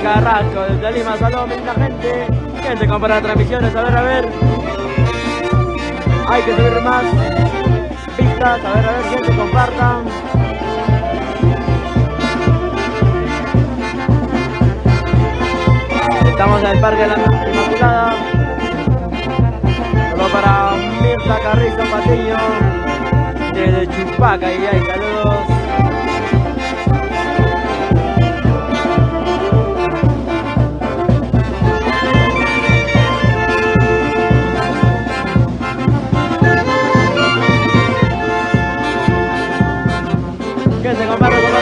Carrasco, desde Lima, saludos a la gente. Gente, compara transmisiones, a ver. Hay que subir más vistas, a ver, gente, compartan. Estamos en el Parque de la Inmaculada. Solo para Mirta Carrizo Patiño, desde Chupaca, y hay saludos. Que se comparte con los...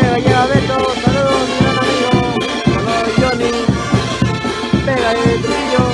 Llega Beto, saludos, mi gran amigo, saludos Johnny, Pega de Trujillo.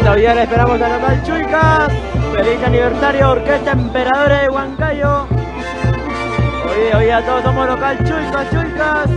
Todavía le esperamos al local Chuicas. Feliz aniversario, Orquesta Emperadores de Huancayo. Hoy día todos somos local Chuicas.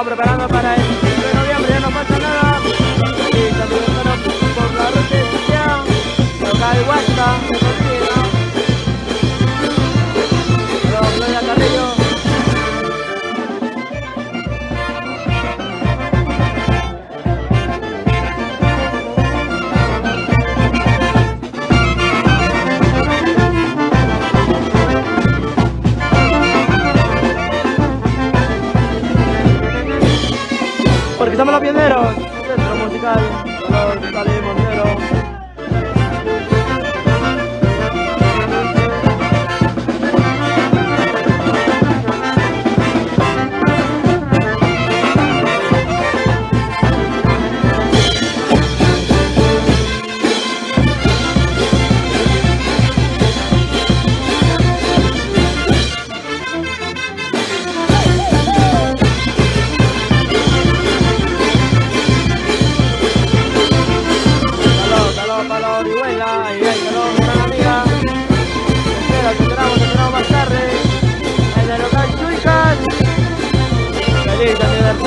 Preparando para el 5 de noviembre, ya no pasa nada. Y también por la ruta de Santiago, local Huasta, de Colombia. Pero Gloria Carrillo. Porque somos los pioneros, centro musical, los Cali Montero.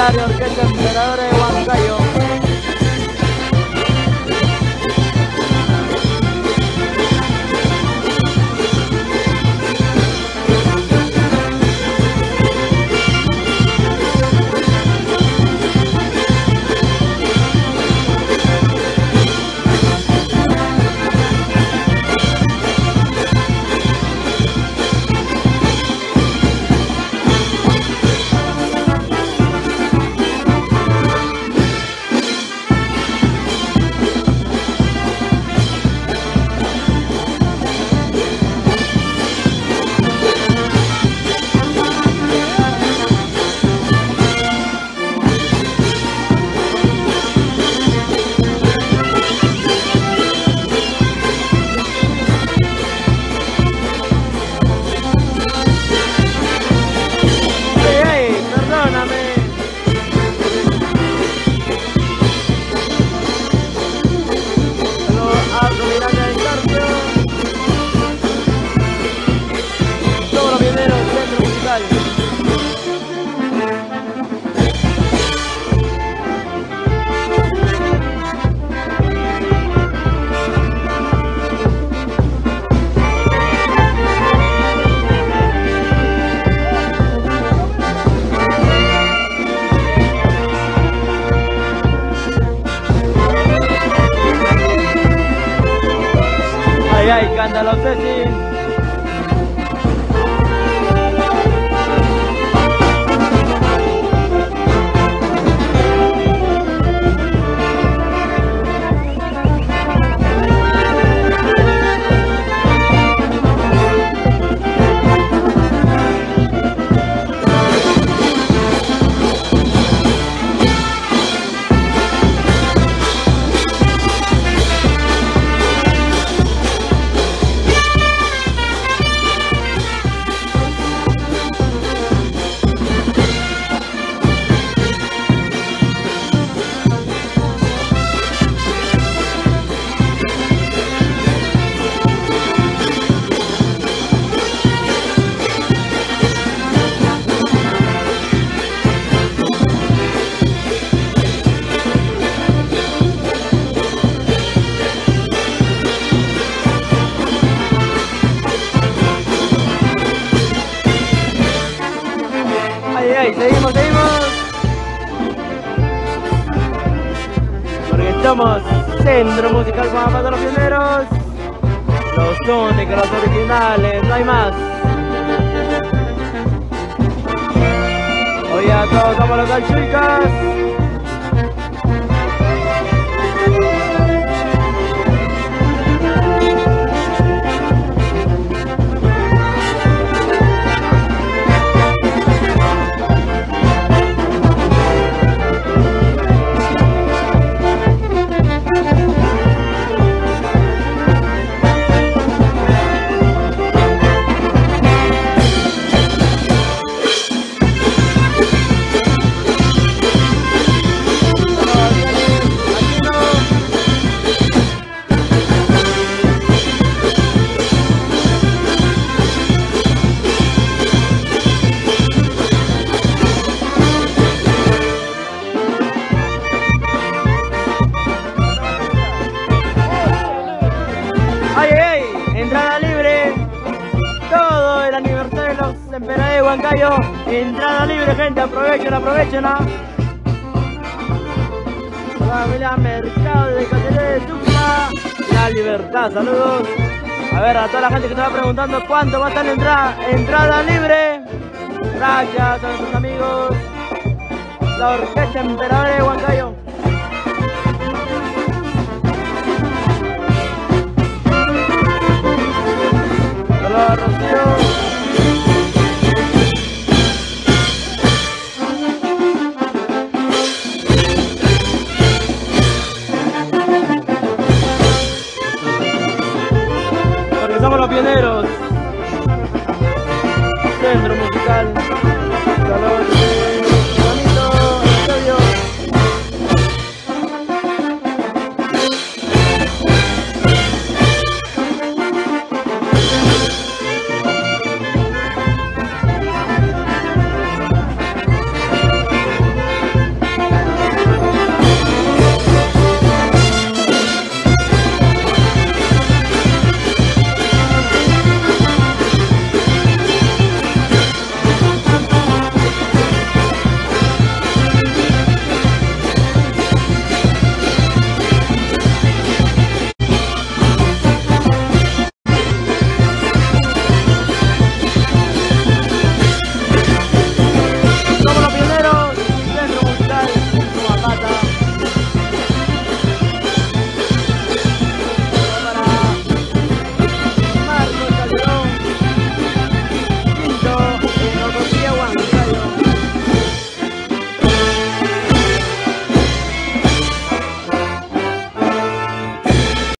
Orquesta Emperadores de Huancayo. canta los Ceci. Seguimos. Porque somos Centro Musical Guampa de los Pioneros. Los únicos, los originales, no hay más. Hoy a todos somos local, chicas. Entrada libre, todo el aniversario de los Emperadores de Huancayo, entrada libre, gente, aprovechen. Familia Mercado de Cateré de Tucumán, La Libertad, saludos. A ver, a toda la gente que estaba preguntando cuánto va a estar la entrada libre. Gracias a nuestros amigos, la Orquesta Emperadores de Huancayo.